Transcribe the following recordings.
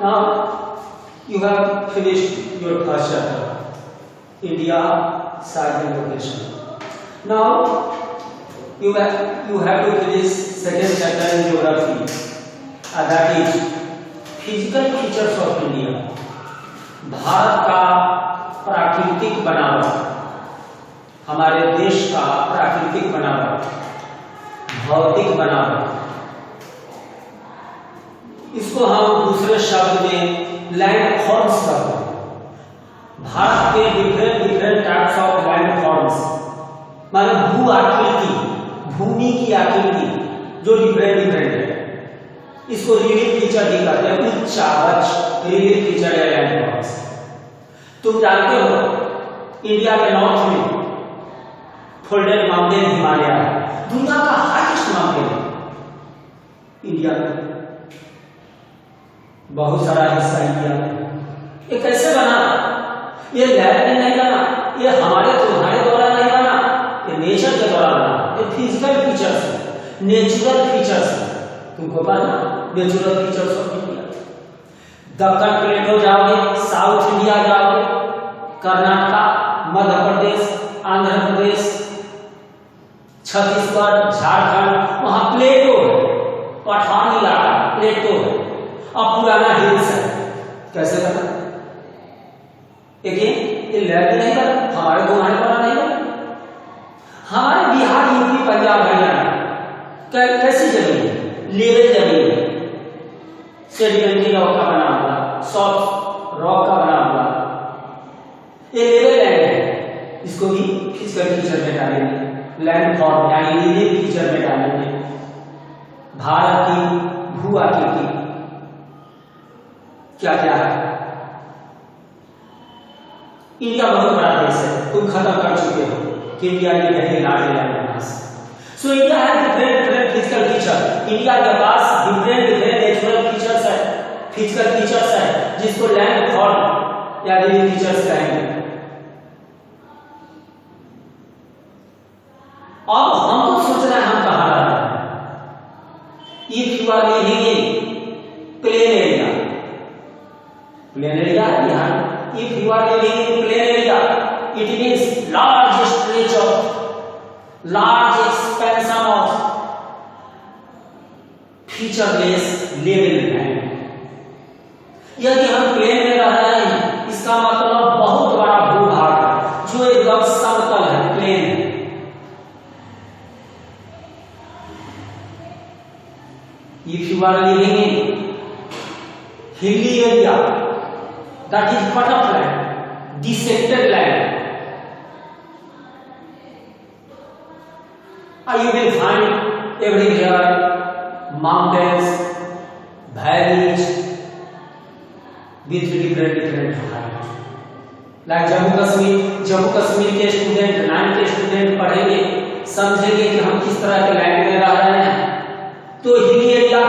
Now you have finished your first chapter, India, size and location. Now you have to finish second chapter in geography, that is physical features of India. Bharat का प्राकृतिक बनावट, हमारे देश का प्राकृतिक बनावट, भौतिक बनावट, इसको हम दूसरे शब्द में लैंड फॉर्म्स कहते हैं। भारत के different types of land forms, माने भू आकृति, भूमि की आकृति जो डिफरेंट है, इसको रिलीफ फीचर भी कहते हैं। उच्च आवच रिलीफ फीचर है लैंड फॉर्म्स। तुम जानते हो इंडिया के नॉर्थ में फोल्डेड माउंटेन हिमालय है, दुनिया का हाईएस्ट माउंटेन इंडिया में। बहुत सारा हिस्सा इंडिया में। ये कैसे बना? ये लैब में नहीं बना, ये तुम्हारे द्वारा नहीं बना, ये नेचर के द्वारा बना। ये फिजिकल फीचर्स है, नेचुरल फीचर्स है। तुमको पता natural features of India. Deccan plateau जाओगे, साउथ इंडिया जाओगे, कर्नाटक, मध्य प्रदेश, आंध्र प्रदेश, छत्तीसगढ़, झारखंड, वहां प्लेटो है, पठान इलाका प्लेटो है, अब पुराना हिल्स है। कैसे बना? ये लैब नहीं बना, हमारे तुम्हारे बना नहीं बना। हमारे बिहार, यूपी, पंजाब, हरियाणा कैसी जमीन है? लेवल जमीन है, सेडिमेंट्री रॉक का बना हुआ, सॉफ्ट रॉक का बना हुआ, ये लेवल लैंड है। इसको भी फिजिकल फीचर में डालेंगे, लैंड फॉर्म यानी लेवल फीचर में डालेंगे। भारत की भू आकृति क्या क्या है? इंडिया बहुत बड़ा देश है, तुम खत्म कर चुके हो कि इंडिया ये वेरी लार्ज लैंड मास। सो इंडिया है डिफरेंट फिजिकल फीचर। इंडिया के पास डिफरेंट नेचुरल फीचर्स है, फिजिकल फीचर्स है, जिसको लैंड फॉर्म या लिविंग फीचर्स कहेंगे। अब हमको सोचना है हम कहां रह रहे हैं। If you are living in plain area, plain area यहाँ, if you are living in plain area, it means large stretch of large expansion of featureless level land। यदि हम प्लेन में रह रहे हैं, इसका मतलब बहुत बड़ा भूभाग है जो एकदम समतल है, प्लेन है। If you are living in hilly area, that is cut off land, dissected land, you will find everywhere mountains, valleys with different height. Like Jammu Kashmir के स्टूडेंट, 9 के स्टूडेंट पढ़ेंगे, समझेंगे कि हम किस तरह के लैंड में रह रहे हैं। तो हिली एरिया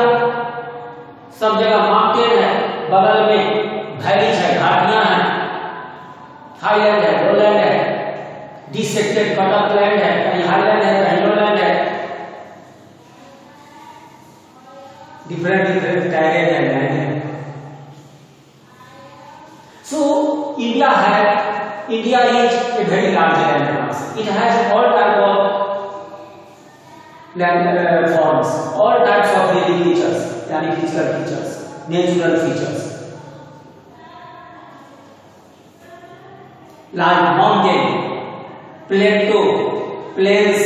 सब जगह माउंटेन है, बगल में वैलीज है, घाटियां हैं, हाईलैंड है, लोलैंड है, डिसेक्टेड कट ऑफ लैंड है, कहीं हाईलैंड है, कहीं लोलैंड है, डिफरेंट टैरेन है, लैंड है। So India is a very large land mass. It has all type of land forms, all types of living features यानी physical features, natural features, like mountain, plateau, plains,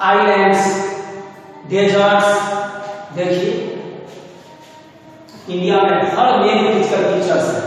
islands, deserts। देखिए India में हर main physical features है।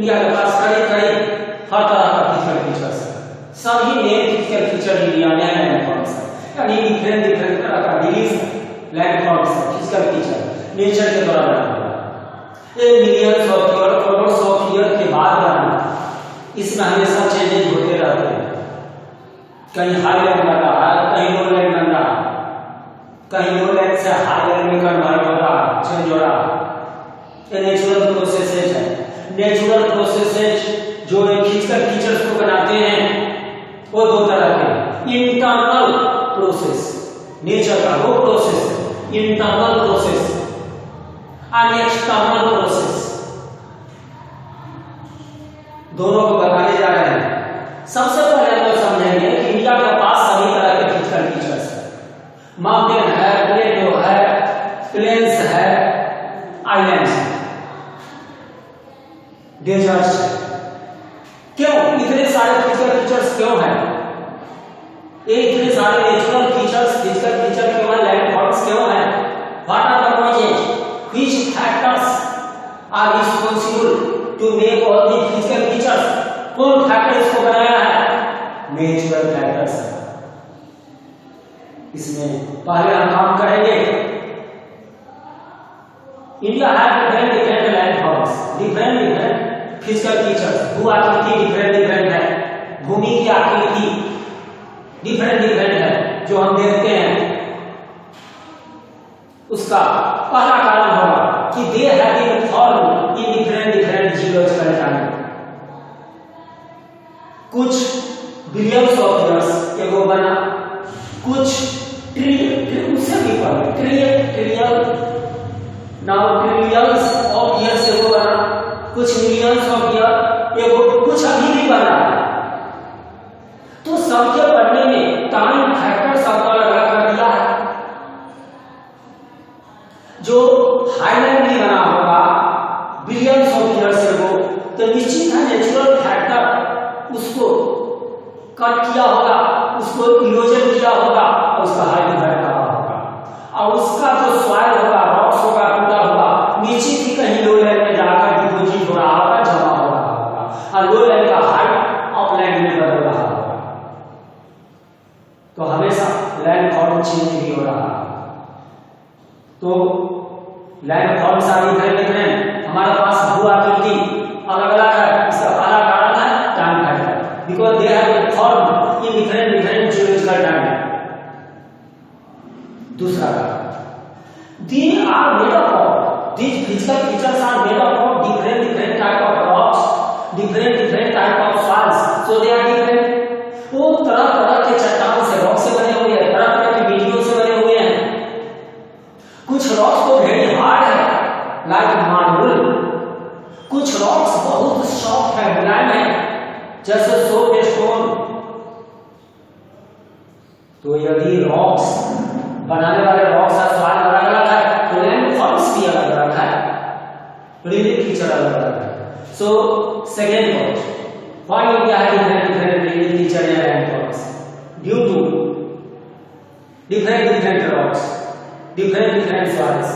India के पास करीब करीब हर तरह का फिजिकल फीचर्स है। सभी मेन फिजिकल फीचर इंडिया में लैंडफॉर्म्स है, यानी डिफरेंट डिफरेंट तरह का डिलीज लैंडफॉर्म्स है, फिजिकल फीचर नेचर के द्वारा बना हुआ है। ये millions of year, crore of year के बाद बना, इसमें हमेशा चेंजेस होते रहते हैं। कहीं हाई लैंड बन रहा है, कहीं लो लैंड बन रहा है, कहीं लो लैंड से हाई लैंड में कन्वर्ट हो रहा है, चेंज हो रहा है। ये नेचुरल प्रोसेसेस है। नेचुरल प्रोसेसेस जो फिजिकल फीचर्स को बनाते हैं वो दो तरह के, इंटरनल प्रोसेस, नेचर का वो प्रोसेस इंटरनल प्रोसेस और एक्सटर्नल प्रोसेस, दोनों को बताने जा रहे हैं। सबसे पहले हम समझेंगे कि इंडिया के पास सभी तरह के फिजिकल फीचर्स है। माउंटेन है, प्लेटो है, प्लेन्स है, आइलैंड्स है, डेजर्ट्स है। क्यों इतने सारे फिजिकल फीचर्स क्यों हैं? ये इतने सारे नेचुरल फीचर्स, फिजिकल फीचर केवल लैंडफॉर्म्स क्यों हैं? What are the causes? Which factors are responsible to make all the physical features? कौन फैक्टर इसको बनाया है? Natural factors. इसमें पहले हम काम करेंगे। इंडिया है different different landforms, different different physical features. भू आकृति डिफरेंट डिफरेंट है, भूमि की आकृति डिफरेंट डिफरेंट है जो हम देखते हैं। उसका पहला कारण होगा कि they have been formed in different different geological time. कुछ बिलियंस ऑफ ईयर्स एगो बना, कुछ उससे भी ट्रिलियंस ऑफ ईयर्स एगो बना, कुछ मिलियंस ऑफ ईयर एगो, कुछ अभी भी बना। तो सबके बनने में टाइम फैक्टर सबका लगा कर दिया है। जो हाईलैंड भी बना होगा बिलियंस ऑफ ईयर्स एगो, तो निश्चित है नेचुरल फैक्टर उसको कट किया होगा, उसको इरोजन किया होगा और उसका हाइट बढ़ा होगा, और उसका जो सॉइल होगा, रॉक्स होगा, टूटा होगा, निश्चित ही कहीं लो लैंड में जाकर डिपोजिट हो रहा होगा, जमा हो रहा होगा, और लो लैंड का हाइट अपलैंड में बदल रहा होगा। तो हमेशा लैंड फॉर्म चेंज भी हो रहा है। तो लैंड फॉर्म सारी डिफरेंट, हमारे पास भू आकृति अलग अलग है। इसका पहला कारण है time factor, because they have been formed in different different geological time. दूसरा कारण, they are made up of, these physical features are made up of different different type of rocks, different different type of soils, so they are different। वो तरह तरह के चट्टान से, rock से बने हुए हैं, तरह तरह की मिट्टियों से बने हुए हैं। कुछ रॉक्स तो वेरी हार्ड है लाइक मार्बल, कुछ रॉक्स बहुत सॉफ्ट है, मुलायम है जैसे सोप स्टोन। तो यदि रॉक्स बनाने वाले रॉक्स का स्वाद अलग अलग है तो लैंड फॉर्म्स भी अलग अलग है, रिलीफ फीचर अलग अलग है। So second point, why India has different different relief feature in land forms? Due to different different rocks, different different soils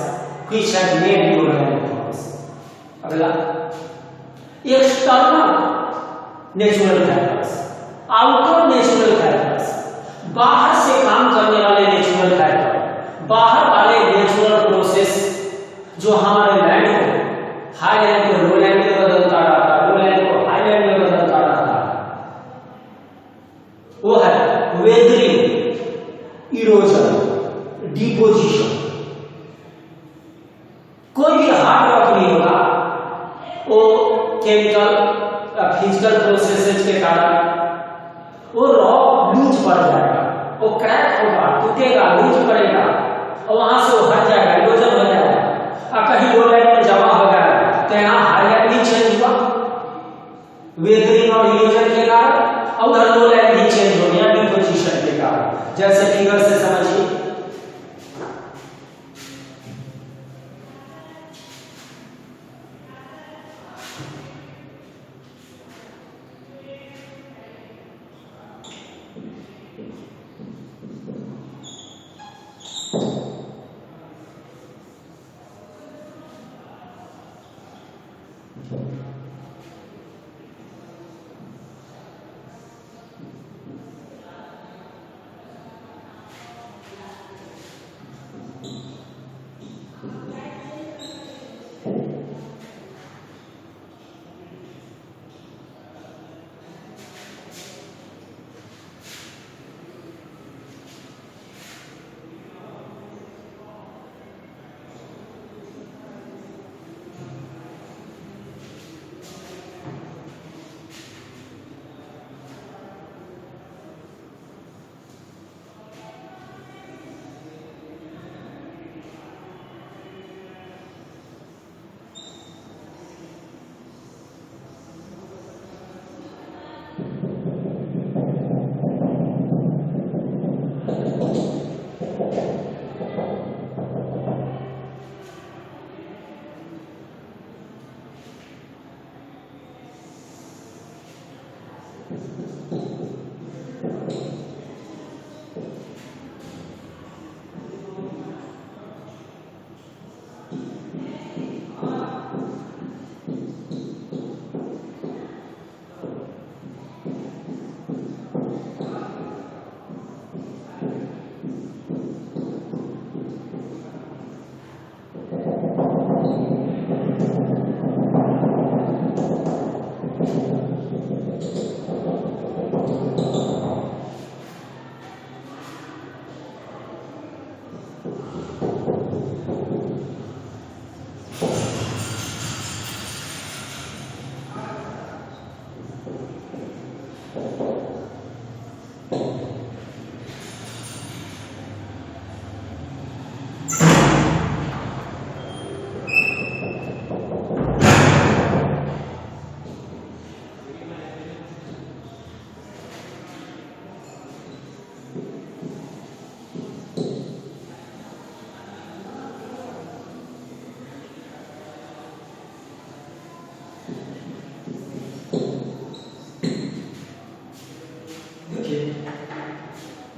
which have made your land forms. अगला, external natural factors, outer natural factors, बाहर से काम करने वाले natural factor, बाहर वाले natural process जो हमारे लैंड को, हाई लैंड को लो लैंड में बदलता रहता है, लो लैंड को हाई लैंड में बदलता रहता है, वो है वेदरिंग, इरोजन, डिपोजिशन। कोई भी हार्ड रॉक नहीं होगा, वो केमिकल फिजिकल प्रोसेसेस के कारण वो रॉक लूज पड़ जाएगा, वो क्रैक होगा, टूटेगा, लूज पड़ेगा और वहां से वो हट जाएगा, इरोजन हो जाएगा। और कहीं लो लैंड में जमा हो गया तो यहाँ हाई लैंड भी चेंज हुआ वेदरिंग और इरोजन के कारण, और उधर लो लैंड भी चेंज हो गया डिपोजिशन के कारण। जैसे फिगर से समझिए,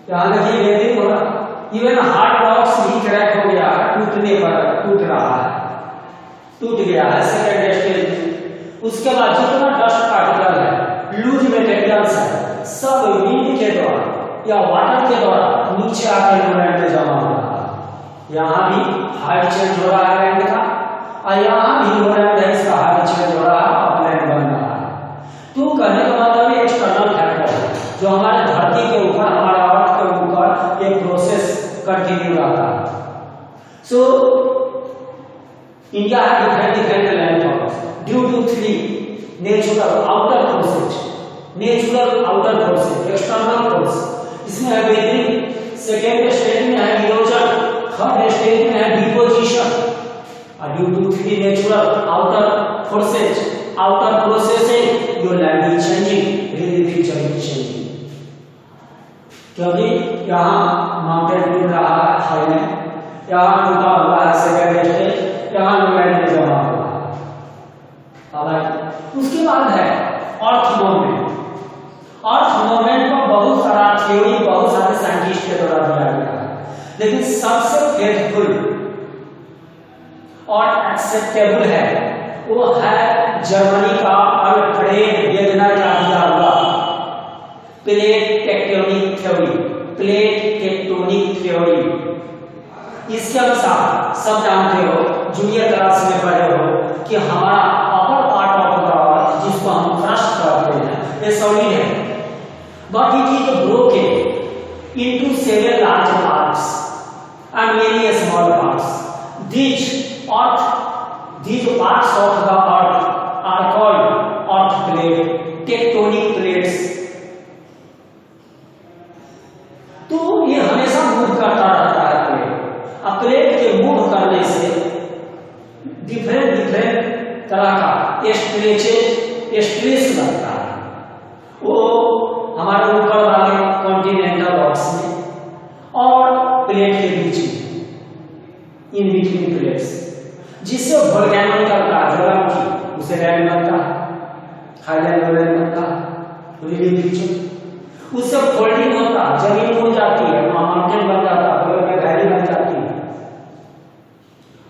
यहाँ देखिए वेदरिंग हो रहा, इवन हार्ड रॉक्स भी क्रैक हो गया, टूटने पर टूट रहा है, टूट गया है सेकेंड स्टेज। उसके बाद जितना डस्ट पार्टिकल है, लूज मटेरियल्स है, सब विंड के द्वारा या वाटर के द्वारा नीचे आकर लैंड में जमा हो रहा है। यहाँ भी हाइट चेंज हो रहा है लैंड का, और यहाँ भी लैंड है इसका हाइट चेंज हो रहा है, अपलैंड बन रहा है। तो कहने का मतलब एक्सटर्नल फैक्टर है जो हमारे धरती के ऊपर, हमारा अर्थ के ऊपर एक प्रोसेस कंटिन्यू रहता है। सो इंडिया है different land forms due to 3 natural outer forces, natural outer forces, external force. इसमें है वेदरिंग, सेकेंड स्टेज में है इरोजन, थर्ड स्टेज में है डिपोजिशन। और due to 3 natural outer forces, outer processes, your land is changing, real feature is changing. क्योंकि यहाँ mountain टूट रहा है हाईलैंड, यहाँ टूटा हुआ है सेकेंड स्टेज, यहाँ लैंड में जमा हुआ है। उसके बाद है अर्थ मूवमेंट। अर्थ मूवमेंट का बहुत सारा थ्योरी, बहुत सारे साइंटिस्ट के द्वारा दिया गया है, लेकिन सबसे फेथफुल और एक्सेप्टेबल है वो है जर्मनी का अल्फ्रेड वेगनर का दिया हुआ plate tectonic theory, plate tectonic theory. इसके अनुसार सब जानते हो, जूनियर क्लास में पढ़े हो कि हमारा upper part of the earth जिसको हम क्रस्ट कहते हैं, ये सॉलिड है, but it is broken into several large parts and many small parts. These parts of the earth are called earth plate, tectonic plates. तो ये हमेशा मूव करता रहता है प्लेट। अब प्लेट के मूव करने से डिफरेंट तरह का स्ट्रेस लगता है। वो हमारे ऊपर वाले कॉन्टिनेंटल रॉक्स में और प्लेट के बीच में, इन बिटवीन प्लेट्स, जिससे वोल्केनो निकलता है, ज्वालामुखी, उसे लैंड बनता है, हाईलैंड लैंड बनता है, रिलीफ फीचर। उससे फोल्डिंग होता है, जमीन हो जाती है, माउंटेन बन जाता है, वैली बन जाती है।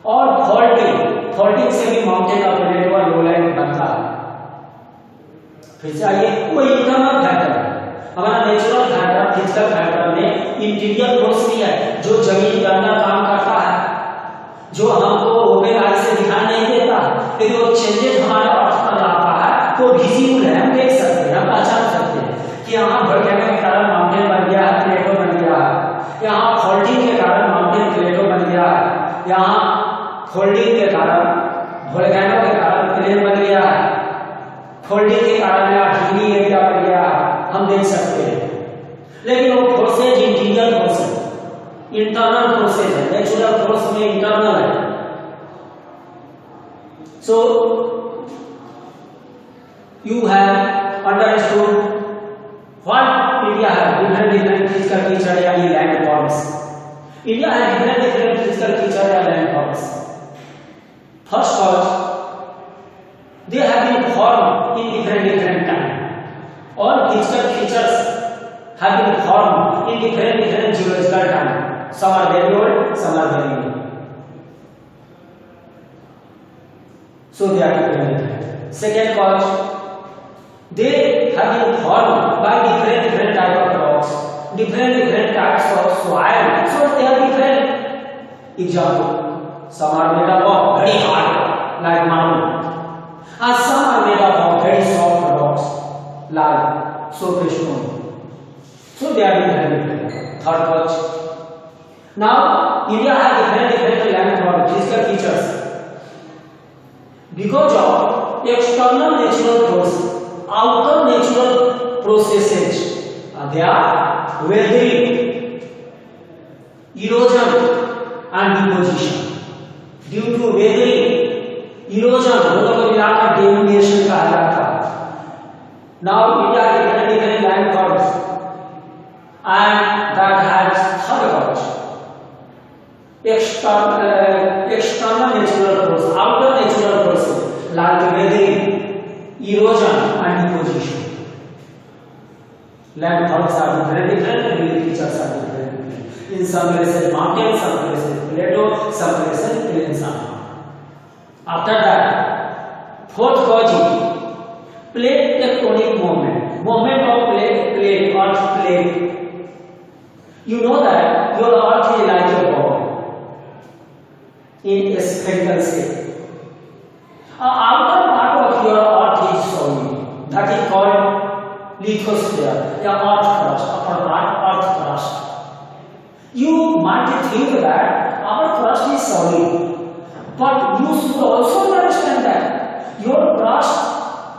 और फोल्डिंग से भी माउंटेन का प्लेट और लोलैंड बनता है। फिर चाहिए कोई इंटरनल फैक्टर, हमारा नेचुरल फैक्टर, फिजिकल फैक्टर में इंटीरियर फोर्स भी है जो जमीन के अंदर काम करता है, जो हमको ओपन आई से दिखाई नहीं देता, लेकिन वो चेंजेस हमारे अर्थ पर लाता है, वो विजिबल है, हम देख सकते हैं, हम पहचान सकते हैं कि यहाँ वोल्केनो के कारण माउंटेन बन गया है, प्लेटो बन गया है, यहाँ फोल्डिंग के कारण माउंटेन प्लेटो बन गया है, यहाँ फोल्डिंग के कारण वोल्केनो के कारण प्लेन बन गया है, फोल्डिंग के कारण यहाँ हिली एरिया बन गया है, हम देख सकते हैं। लेकिन वो forces interior forces, internal forces है, नेचुरल फोर्स में इंटरनल है। So you have understood what India है डिफरेंट फिजिकल फीचर या लैंड फॉर्म्स। इंडिया है डिफरेंट फिजिकल फीचर या land forms. First cause they have been formed in different time. All physical features have been formed in different geological time. Some are very old, some are very new. So they are different. Second cause, they have been formed by different type of rocks, different types of soil. So they are different. Example: some are made up of very hard like marble, and some are made up of very soft rocks like soapstone. So they are different. Third cause. Now India has different land form, physical features because of external natural forces, outer natural processes. They are weathering, erosion, and deposition. Due to weathering, erosion, दोनों को मिलाकर denudation कहा जाता है। Now India has different land forms. And that has third cause, external natural force, outer natural forces like weathering, erosion and deposition. landforms are different, relief features are different. In some places mountain, some places plateau, some places plains are. After that, fourth cause is plate tectonic movement. Movement of plate, earth plate. You know that your earth is like a ball in a spherical shape. Outer part of your earth is solid. That is called lithosphere, the earth crust, upper part, earth crust. You might think that our crust is solid, but you should also understand that your crust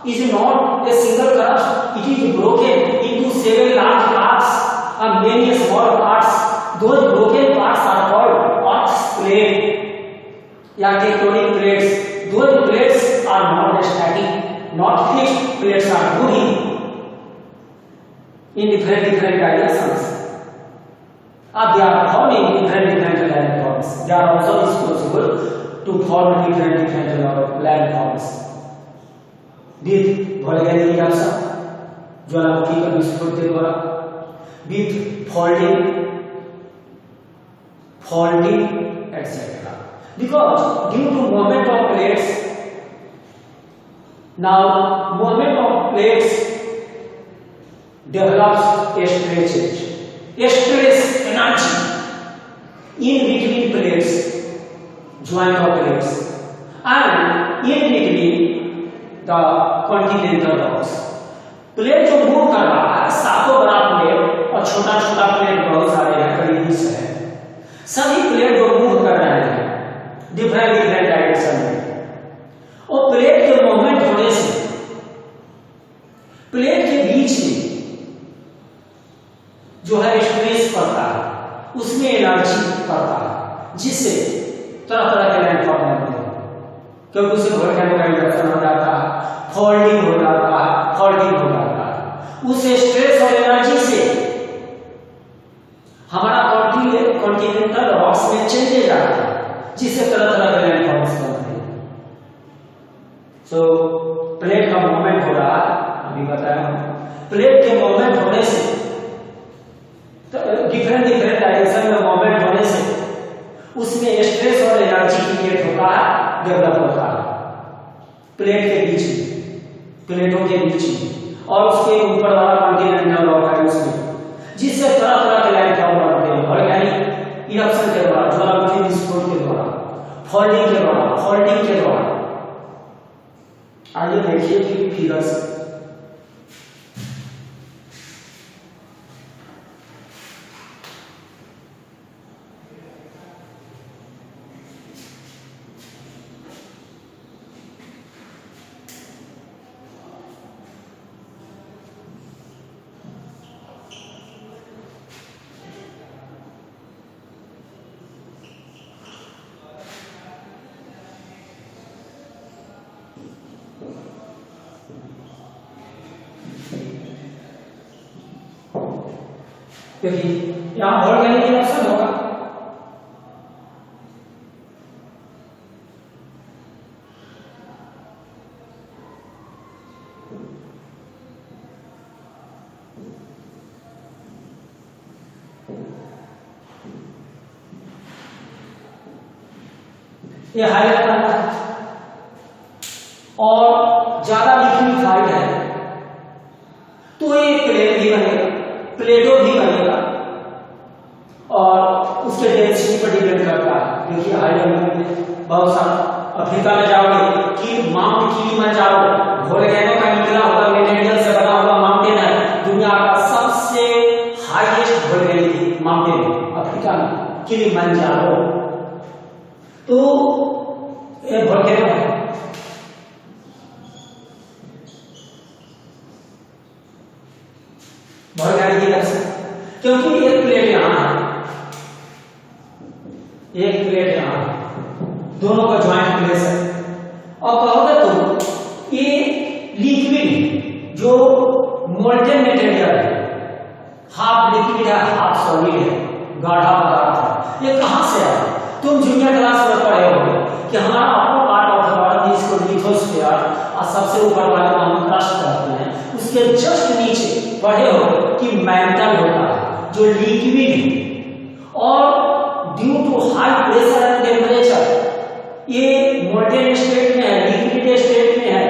is not a single crust. It is broken into several large parts and many small parts. Those broken parts are called earth's plate, या tectonic plates. Those plates are not static, not fixed. Plates are moving in different directions. They are forming different landforms. They are also responsible to form different landforms. With volcanic eruption, ज्वालामुखी का विस्फोट के द्वारा, with folding, etc. Because due to movement of plates, now movement of plates develops a stress energy in between plates, joint of plates, and in between the continental rocks. Plate जो move कर रहा है, सातों बड़ा plate और छोटा छोटा plate बहुत सारे हैं, करीब 20 है। सभी प्लेट जो मूव कर रहे हैं डिफरेंट डायरेक्शन में, और प्लेट के मूवमेंट होने से प्लेट के बीच में जो है स्ट्रेस पड़ता है, उसमें एनर्जी पड़ता है, जिससे तरह तरह के लैंडफॉर्म बनते हैं। क्योंकि उसे वोल्केनिक इरप्शन हो जाता है, फोल्डिंग हो जाता है, उस स्ट्रेस और एनर्जी से हमारा कॉन्टिनेंटल रॉक्स में चेंजेस आते हैं, जिससे तरह तरह के लैंडफॉर्म्स बनते हैं। सो प्लेट का मूवमेंट हो रहा है, अभी बताया हूं। प्लेट के मूवमेंट होने से डिफरेंट डायरेक्शन में मूवमेंट होने से उसमें स्ट्रेस और एनर्जी क्रिएट होता है, डेवलप होता है प्लेट के बीच में, प्लेटों के बीच में, और उसके ऊपर वाला कॉन्टिनेंटल रॉक है उसमें, जिससे तरह तरह के लैंडफॉर्म बनते हैं वॉल्केनिक इरप्शन के द्वारा, ज्वालामुखी विस्फोट के द्वारा, फोल्डिंग के द्वारा। आगे देखिए कि फिगर्स देखिए यहां वॉल्केनिक इरप्शन होगा, ये हाईलाइट करना है, और ज्यादा लिक्विफाइड है तो ये प्लेट भी बनेगा, प्लेटो भी बनेगा, और उसके डेंसिटी पर डिपेंड करता है। देखिए हाईलाइट में बहुत सारा, अफ्रीका में जाओगे कि माउंट किलिमंजारो वोल्केनो का निकला हुआ मटेरियल से बना हुआ माउंटेन है, दुनिया का सबसे हाईएस्ट वोल्केनिक माउंटेन अफ्रीका में किलिमंजारो। तो ये वोल्केनो है, वोल्केनिक इरप्शन, क्योंकि एक प्लेट यहां है, एक प्लेट यहां है, दोनों का ज्वाइंट प्लेस है। और कहोगे तो ये लिक्विड जो मोल्टेन मटेरियल है, हाफ लिक्विड है हाफ सॉलिड है, गाढ़ा पदार्थ है, ये कहां से आया? तुम जूनियर क्लास में पढ़े होगे कि हमारा अपना पार्ट ऑफ द बॉडी जिसको लिथोस्फीयर और सबसे ऊपर वाले को हम क्रस्ट कहते हैं, उस उसके जस्ट नीचे पढ़े हो कि मेंटल होता है जो लिक्विड है और due to high pressure and temperature ये मोल्टेन स्टेट में है, लिक्विड स्टेट में है,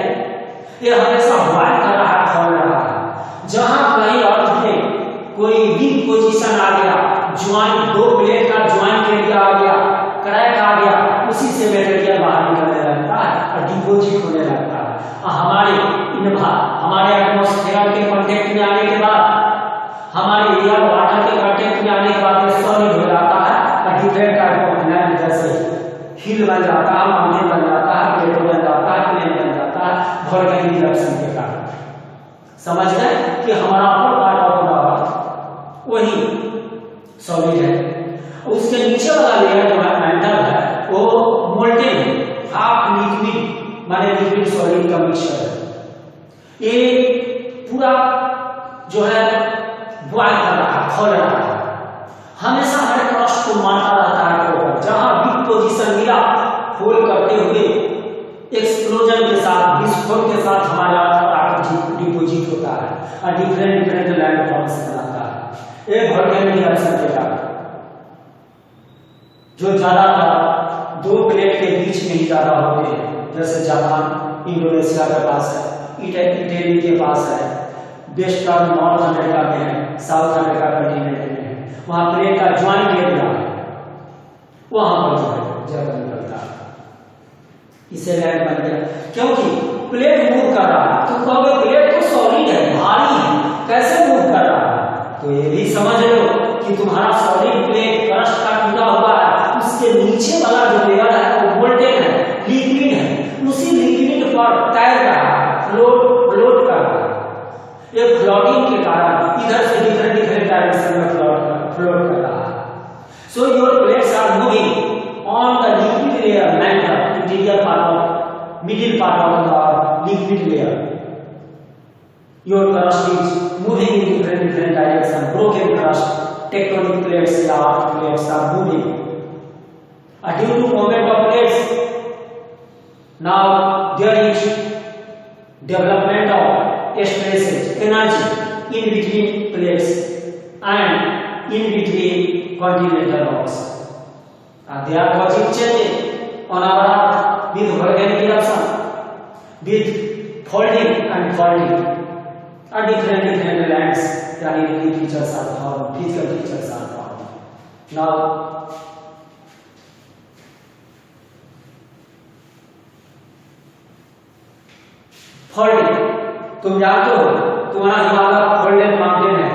ये हमेशा बॉयल कर रहा है, खोल रहा है। जहां कहीं अर्थ में कोई वीक पोजीशन आ गया, ज्वाइंट दो प्लेट का ज्वाइंट एरिया आ गया, क्रैक आ गया, उसी से मटेरियल बाहर निकलने लगता है और डिपोजिट होने लगता है। हमारे एटमॉस्फेयर के कांटेक्ट में आने के बाद, हमारे एयर वाटर के कांटेक्ट में आने के बाद ये सॉलिड हो जाता है और डिफरेंट टाइप ऑफ लैंड जैसे हिल बन जाता है, माउंटेन बन जाता है, प्लेटो बन जाता है, प्लेन बन जाता है वोल्केनिक इरप्शन के कारण। समझ गए कि हमारा अपर पार्ट ऑफ द वही सॉलिड है, उसके नीचे वाला लेयर जो है मेंटल है वो मोल्टेन है, हाफ लिक्विड माने लिक्विड सॉलिड का मिक्सचर है। ये पूरा जो है बॉयल कर रहा है, खोल रहा है, हमेशा हमारे क्रस्ट को मारता रहता है। जहां वीक पोजीशन मिला होल करते हुए एक्सप्लोजन के साथ, विस्फोट के साथ हमारा डिपोजिट होता है और डिफरेंट लैंड फॉर्म्स बनाता है। एक वोल्केनिक इरप्शन के कारण जो ज्यादातर दो प्लेट के बीच में ही ज्यादा होते हैं, जैसे जापान इंडोनेशिया के पास है, इटली के पास है, वेस्टर्न नॉर्थ अमेरिका में है, साउथ अमेरिका कंटिनेंट में है, वहां प्लेट का ज्वाइंट एरिया है, वहां पर जो है जब निकलता है इसे लैंड बन गया। क्योंकि प्लेट मूव कर रहा है, तो कहोगे प्लेट तो सॉलिड है, भारी है, कैसे मूव कर रहा है? तो ये भी समझ लो कि तुम्हारा सॉलिड प्लेट क्रस्ट का टूटा हुआ है, उसके नीचे वाला जो लेयर है वो मोल्टेन है, लिक्विड है, उसी लिक्विड पर तैर रहा है, फ्लोट कर रहा है। ये फ्लोटिंग के कारण इधर से डिफरेंट डायरेक्शन में फ्लोट कर रहा है। So your plates are moving on the liquid layer, mantle interior part of middle part of the liquid layer. Your crust is moving in different direction. Broken crust, tectonic plates या earth plates are moving. Due to movement of plates, now there is development of stresses, energy in between plates and in between continental rocks. They are causing changes on our earth with volcanic eruption, with folding and faulting. Different lands, yani features are found, physical features are found. Now, folding, तुम जानते हो तुम्हारा Himalaya folded mountain है।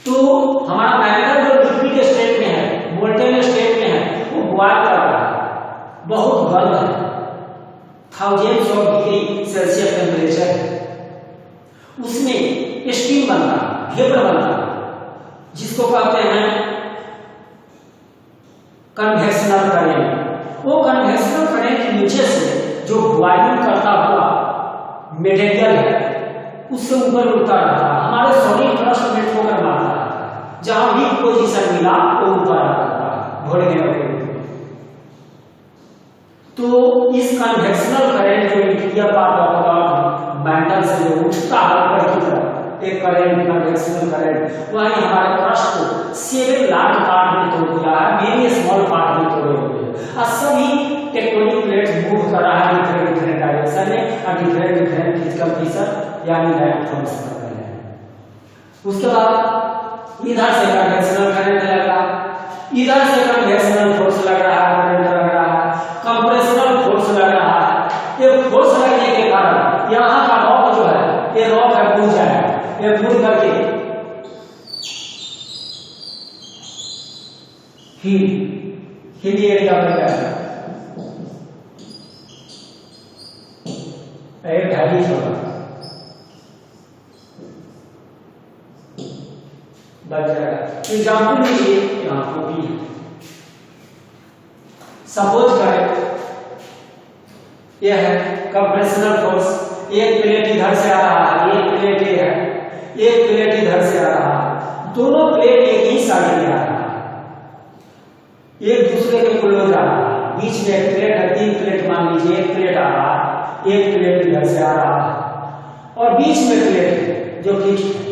तो हमारा mental जो liquid state में है, मोल्टेन स्टेट में है, वो बॉयल कर रहा है, बहुत गर्म है, thousands of degree Celsius temperature है, उसमें स्टीम बनता है, वेपर बनता है, जिसको कहते हैं कन्वेक्शनल करेंट। वो कन्वेक्शनल करेंट के नीचे से जो बॉइलिंग करता हुआ मटेरियल है उससे ऊपर उठता रहता है, हमारे सॉलिड क्रस्ट में ठोकर मारता है, जहां वीक पोजीशन मिला वो ऊपर आ जाता है घोड़े के ऊपर। तो इस कन्वेक्शनल करंट जो इंटीरियर पार्ट ऑफ मेंटल से जो उठता है ऊपर की तरफ, एक करंट कन्वेक्शनल करंट, वही हमारे क्रस्ट को 7 लाख पार्ट में तोड़ दिया है, वेरी स्मॉल पार्ट में तोड़े हुए हैं। और सभी टेक्टोनिक प्लेट्स मूव कर रहा है डिफरेंट डायरेक्शन में और डिफरेंट फिजिकल फीचर यानी लैंड फॉर्म्स कर रहे हैं। उसके बाद इधर से कन्वेक्शनल करंट लगा, इधर से कन्वेक्शनल फोर्स लग रहा है, करंट लग रहा है, कंप्रेशनल फोर्स लग रहा है। ये फोर्स लगने के कारण यहाँ का रॉक जो है, ये रॉक है कूद जाए, ये कूद करके हिल एरिया बन गया, एक ढाई होगा बन जाएगा। एग्जाम्पल लीजिए यहाँ कॉपी, सपोज करें यह है कंप्रेशनल फोर्स, एक प्लेट इधर से आ रहा है, एक प्लेट ये है, एक प्लेट इधर से आ रहा है, दोनों प्लेट एक ही साइड में आ रहा है, एक दूसरे के क्लोज आ रहा है, बीच में एक प्लेट है, 3 प्लेट मान लीजिए, एक प्लेट आ रहा है, एक प्लेट इधर से आ रहा है और बीच में प्लेट है जो फिक्स्ड है।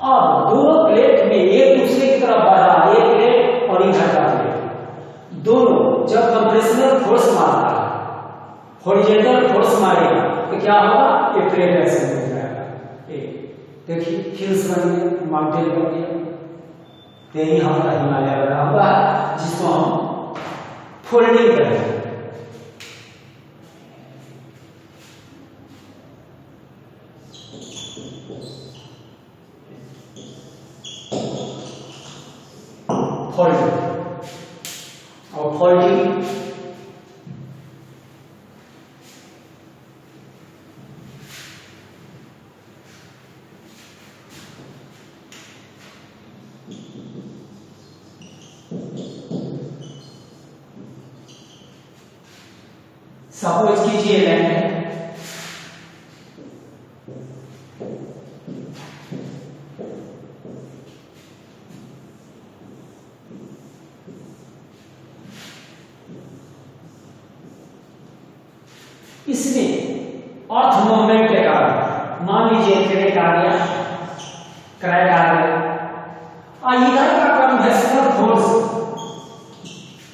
अब दोनों प्लेट में एक दूसरे की तरफ बढ़ रहा है, एक प्लेट और इधर का प्लेट, दोनों जब कंप्रेशनल फोर्स मारता है, हॉरिजॉन्टल फोर्स मारेगा तो क्या होगा, ये प्लेट ऐसे हो जाएगा। देखिए हिल्स बन गए, माउंटेन बन गया, यही हमारा हिमालय बना हुआ है जिसको हम फोल्डिंग कहते हैं। फोल्डिंग और फोल्डिंग सपोज कीजिए लैंड है, इसमें अर्थ मूवमेंट के कारण मान लीजिए क्रैक आ गया, क्रैक आ गया और इधर का conventional force,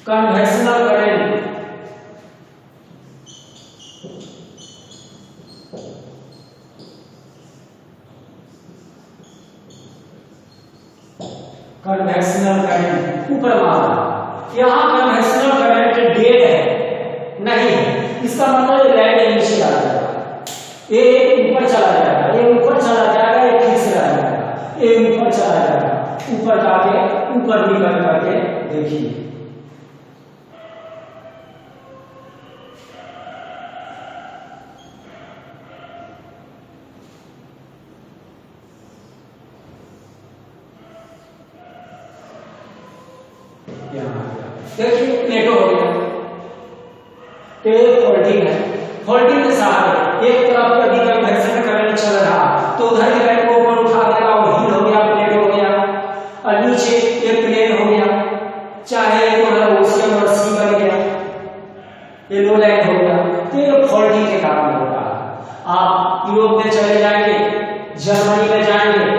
conventional current conventional current ऊपर मारा, यहाँ कन्वेंशनल करंट डेड है नहीं है, इसका मतलब लैंड नीचे चला जाएगा, ये ऊपर चला जाएगा, ये ऊपर चला जाएगा, ये फिक्स रह जाएगा, ये ऊपर चला जाएगा, ऊपर जाके ऊपर निकल करके देखिए देखिए प्लेटो हो गया, तो ये फोल्डिंग है, फोल्डिंग के सहारे एक तरफ यदि कन्वेंशन करंट चल रहा तो उधर के लाइन को ऊपर उठा देगा और हिल हो गया, प्लेट हो गया और नीचे एक प्लेन हो गया, चाहे तो है ओशियन और सी बन गया, ये लो लाइन हो गया, तो ये फोल्डिंग के कारण होता है। आप यूरोप में चले जाएंगे, जर्मनी में जाएंगे